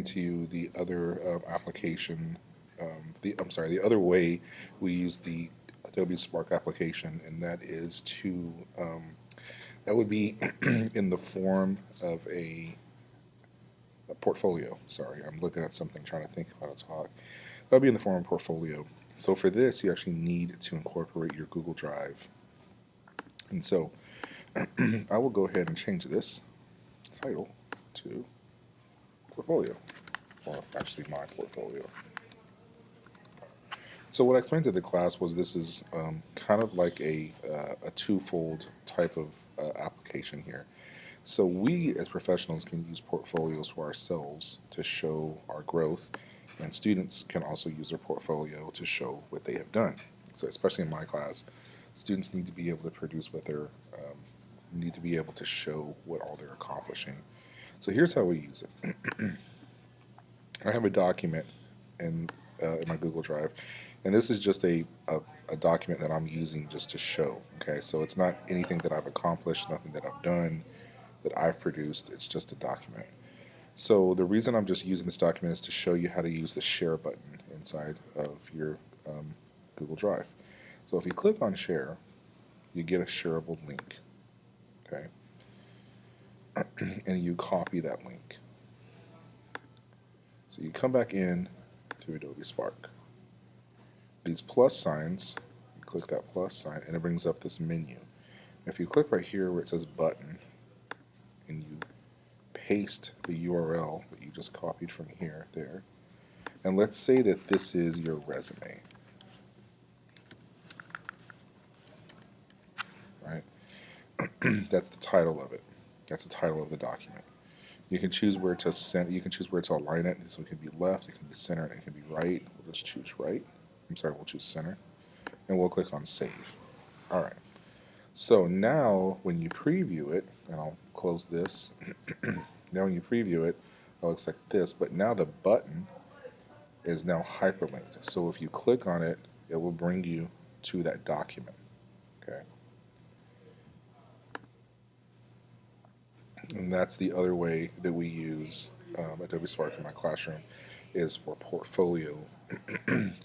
To the other application, the other way we use the Adobe Spark application, and that is to, that would be in the form of a portfolio. Sorry, I'm looking at something trying to think how to talk. That would be in the form of portfolio. So for this, you actually need to incorporate your Google Drive. And so I will go ahead and change this title to portfolio, or actually my portfolio. So what I explained to the class was this is kind of like a twofold type of application here. So we as professionals can use portfolios for ourselves to show our growth, and students can also use their portfolio to show what they have done. So especially in my class, students need to be able to produce what they're need to be able to show what all they're accomplishing. So here's how we use it. I have a document in my Google Drive, and this is just a document that I'm using just to show. Okay, so it's not anything that I've accomplished, nothing that I've done, that I've produced. It's just a document. So the reason I'm just using this document is to show you how to use the share button inside of your Google Drive. So if you click on share, you get a shareable link. Okay, and you copy that link. So you come back in to Adobe Spark. These plus signs, you click that plus sign, and it brings up this menu. If you click right here where it says button, and you paste the URL that you just copied from here, there, and let's say that this is your resume, right? That's the title of it. That's the title of the document. You can choose where to send. You can choose where to align it. So it can be left, it can be center, it can be right. We'll just choose right. I'm sorry, we'll choose center, and we'll click on save. All right. So now when you preview it, and I'll close this. Now when you preview it, it looks like this. But now the button is now hyperlinked. So if you click on it, it will bring you to that document. Okay. And that's the other way that we use Adobe Spark in my classroom, is for portfolio,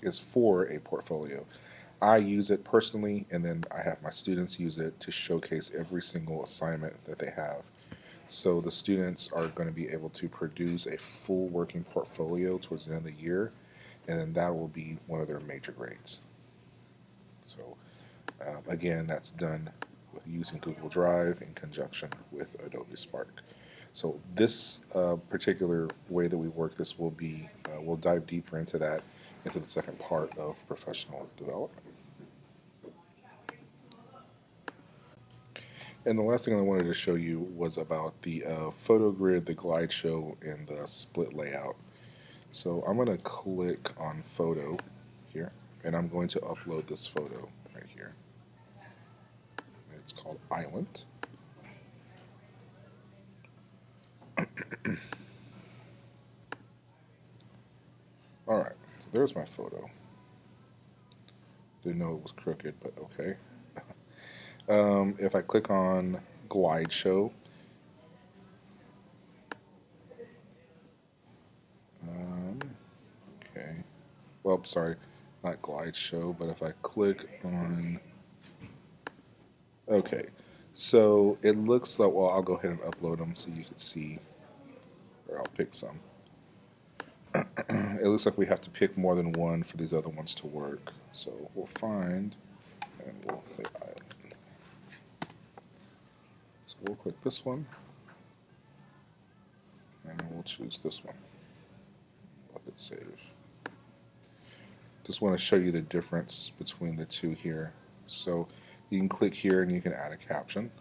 is for a portfolio. I use it personally, and then I have my students use it to showcase every single assignment that they have. So the students are going to be able to produce a full working portfolio towards the end of the year, and then that will be one of their major grades. So again, that's done with using Google Drive in conjunction with Adobe Spark. So this particular way that we work this will be, we'll dive deeper into that into the second part of professional development. And the last thing I wanted to show you was about the photo grid, the glide show, and the split layout. So I'm going to click on photo here, and I'm going to upload this photo right here. It's called Island. Alright, so there's my photo. Didn't know it was crooked, but okay. If I click on glide show, okay. Well, sorry, not glide show, but if I click on, okay. So it looks like, well, I'll go ahead and upload them so you can see, or I'll pick some. It looks like we have to pick more than one for these other ones to work. So we'll find, and we'll say island. So we'll click this one, and we'll choose this one. Let it save. Just want to show you the difference between the two here. So you can click here and you can add a caption.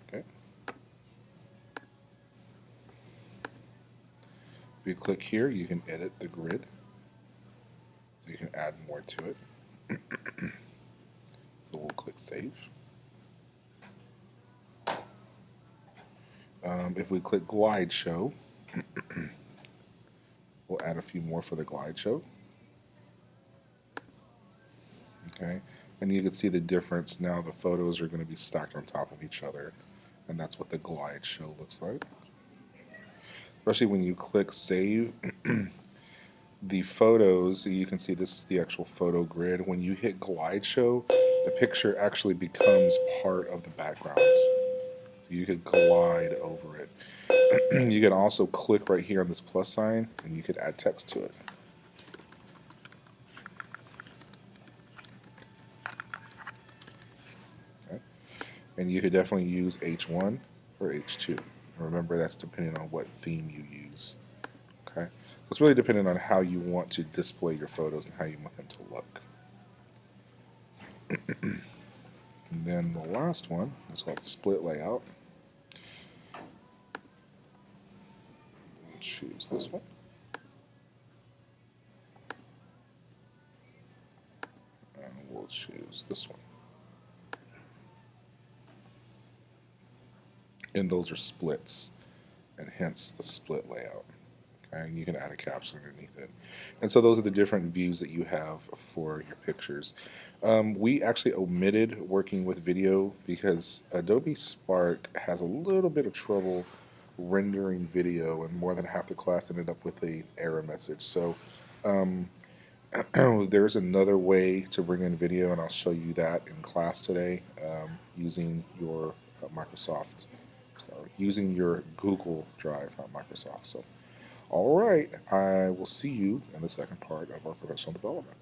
Okay. If you click here, you can edit the grid. So you can add more to it. So we'll click save. If we click glide show, We'll add a few more for the glide show. Okay, and you can see the difference now. The photos are going to be stacked on top of each other, and that's what the glide show looks like. Especially when you click save, the photos, you can see this is the actual photo grid. When you hit glide show, the picture actually becomes part of the background. So you could glide over it. You can also click right here on this plus sign and you could add text to it. Okay. And you could definitely use H1 or H2. Remember, that's depending on what theme you use. Okay, so it's really dependent on how you want to display your photos and how you want them to look. And then the last one is called split layout. We'll choose this one. And we'll choose this one. And those are splits, and hence the split layout. Okay, and you can add a caption underneath it. And so those are the different views that you have for your pictures. We actually omitted working with video because Adobe Spark has a little bit of trouble rendering video, and more than half the class ended up with an error message. So there's another way to bring in video, and I'll show you that in class today using your Microsoft, using your Google Drive, not Microsoft. So, all right, I will see you in the second part of our professional development.